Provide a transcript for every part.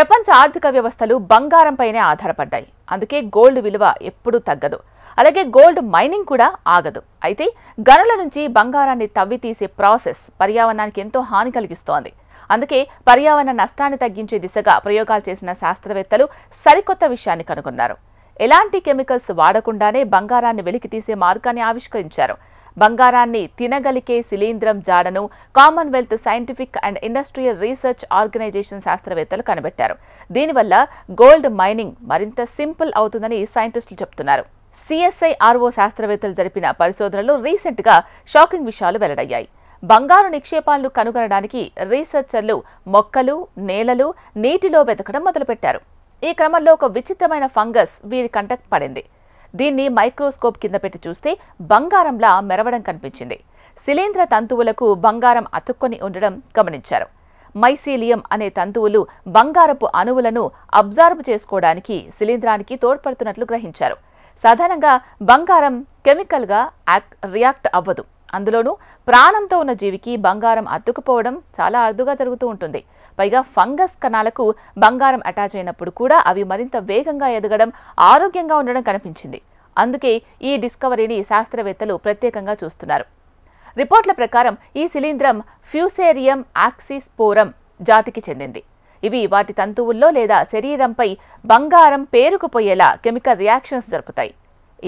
ప్రపంచ ఆర్థిక వ్యవస్థలు బంగారంపైనే ఆధారపడ్డాయి. అందుకే గోల్డ్ విలువ ఎప్పుడూ తగ్గదు. అలాగే గోల్డ్ మైనింగ్ కూడా ఆగదు. అయితే గనుల నుంచి బంగారాన్ని తవ్వి తీసే ప్రాసెస్ పర్యావరణానికి ఎంతో హాని కలిగిస్తోంది. అందుకే పర్యావరణ నష్టాన్ని తగ్గించే దిశగా ప్రయోగాలు చేసిన శాస్త్రవేత్తలు సరికొత్త విషయాన్ని కనుగొన్నారు. ఎలాంటి కెమికల్స్ వాడకుండానే బంగారాన్ని వెలికితీసే మార్గాన్ని ఆవిష్కరించారు. బంగారాన్ని తినగలిగే శిలీంధ్రం జాడను commonwealth scientific and industrial research organisation శాస్త్రవేత్తలు కనిపెట్టారు. దీనివల్ల గోల్డ్ మైనింగ్ మరింత సింపుల్ అవుతుందని సైంటిస్టులు చెబుతున్నారు. CSIRO శాస్త్రవేత్తలు జరిపిన పరిశోధనలో రీసెంట్ గా షాకింగ్ విషయాలు వెల్లడయ్యాయి. బంగారు నిక్షేపాలను కనుగొనడానికి రీసెర్చర్లు మొక్కలు, నేలలు, నీటిలో వెతకడం మొదలుపెట్టారు. ఈ క్రమంలో ఒక విచిత్రమైన ఫంగస్ వీరి కంటకు పడింది. దీన్ని మైక్రోస్కోప్ కింద పెట్టి చూస్తే బంగారంలా మెరవడం కనిపించింది. శిలీంధ్ర తంతువులకు బంగారం అతుక్కొని ఉండడం గమనించారు. మైసీలియం అనే తంతువులు బంగారపు అణువులను అబ్జార్బ్ చేసుకోవడానికి శిలీంధ్రానికి తోడ్పడుతున్నట్లు గ్రహించారు. సాధారణంగా బంగారం కెమికల్గా రియాక్ట్ అవ్వదు. అందులోనూ ప్రాణంతో ఉన్న జీవికి బంగారం అతుక్కుపోవడం చాలా అరుదుగా జరుగుతూ ఉంటుంది. పైగా ఫంగస్ కణాలకు బంగారం అటాచ్ అయినప్పుడు కూడా అవి మరింత వేగంగా ఎదగడం, ఆరోగ్యంగా ఉండడం కనిపించింది. అందుకే ఈ డిస్కవరీని శాస్త్రవేత్తలు ప్రత్యేకంగా చూస్తున్నారు. రిపోర్ట్ల ప్రకారం ఈ శిలీంధ్రం ఫ్యూసేరియం యాక్సిస్పోరం జాతికి చెందింది. ఇవి వాటి తంతువుల్లో లేదా శరీరంపై బంగారం పేరుకుపోయేలా కెమికల్ రియాక్షన్స్ జరుపుతాయి.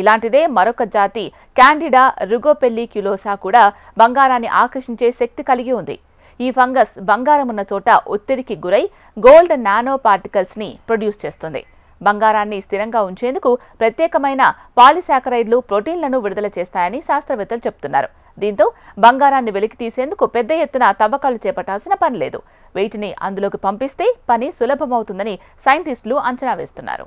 ఇలాంటిదే మరొక జాతి క్యాండిడా రుగోపెల్లిక్యులోసా కూడా బంగారాన్ని ఆకర్షించే శక్తి కలిగి ఉంది. ఈ ఫంగస్ బంగారం ఉన్న చోట ఒత్తిడికి గురై గోల్డ్ నానో పార్టికల్స్ ని ప్రొడ్యూస్ చేస్తుంది. బంగారాన్ని స్థిరంగా ఉంచేందుకు ప్రత్యేకమైన పాలిసాకరైడ్లు, ప్రోటీన్లను విడుదల చేస్తాయని శాస్త్రవేత్తలు చెబుతున్నారు. దీంతో బంగారాన్ని వెలికి తీసేందుకు పెద్ద ఎత్తున తవ్వకాలు చేపట్టాల్సిన పని లేదు. వీటిని అందులోకి పంపిస్తే పని సులభమవుతుందని సైంటిస్టులు అంచనా వేస్తున్నారు.